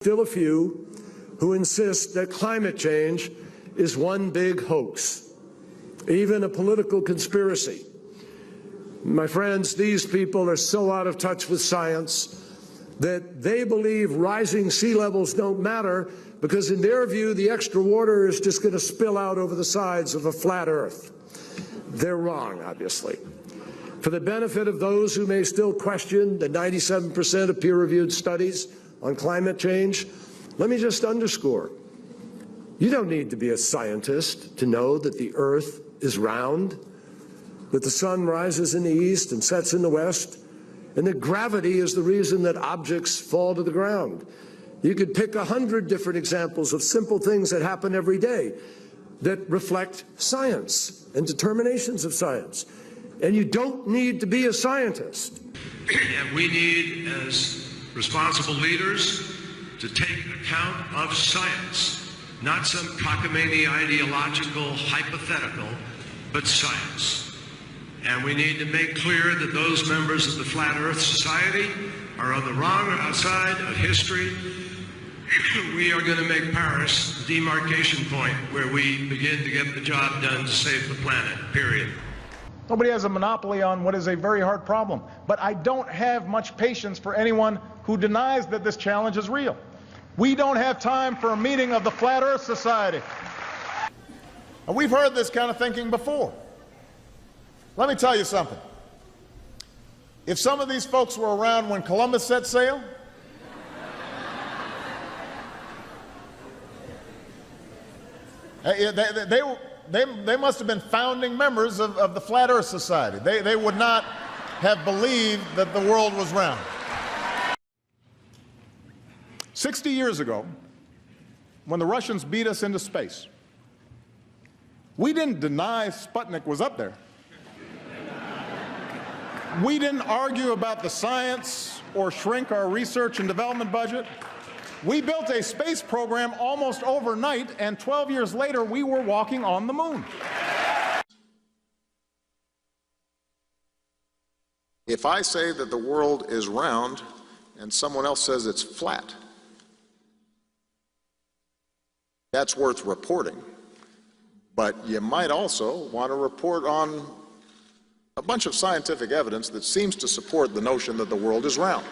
Still a few who insist that climate change is one big hoax, even a political conspiracy. My friends, these people are so out of touch with science that they believe rising sea levels don't matter because in their view the extra water is just going to spill out over the sides of a flat Earth. They're wrong, obviously. For the benefit of those who may still question the 97% of peer-reviewed studies on climate change, let me just underscore, you don't need to be a scientist to know that the Earth is round, that the sun rises in the east and sets in the west, and that gravity is the reason that objects fall to the ground. You could pick 100 different examples of simple things that happen every day that reflect science and determinations of science. And you don't need to be a scientist. And we need, as responsible leaders, to take account of science, not some cockamamie ideological hypothetical, but science. And we need to make clear that those members of the Flat Earth Society are on the wrong side of history. We are going to make Paris the demarcation point where we begin to get the job done to save the planet, period. Nobody has a monopoly on what is a very hard problem, but I don't have much patience for anyone who denies that this challenge is real. We don't have time for a meeting of the Flat Earth Society. And we've heard this kind of thinking before. Let me tell you something. If some of these folks were around when Columbus set sail, they must have been founding members of the Flat Earth Society. They would not have believed that the world was round. 60 years ago, when the Russians beat us into space, we didn't deny Sputnik was up there. We didn't argue about the science or shrink our research and development budget. We built a space program almost overnight, and 12 years later, we were walking on the moon. If I say that the world is round and someone else says it's flat, that's worth reporting. But you might also want to report on a bunch of scientific evidence that seems to support the notion that the world is round.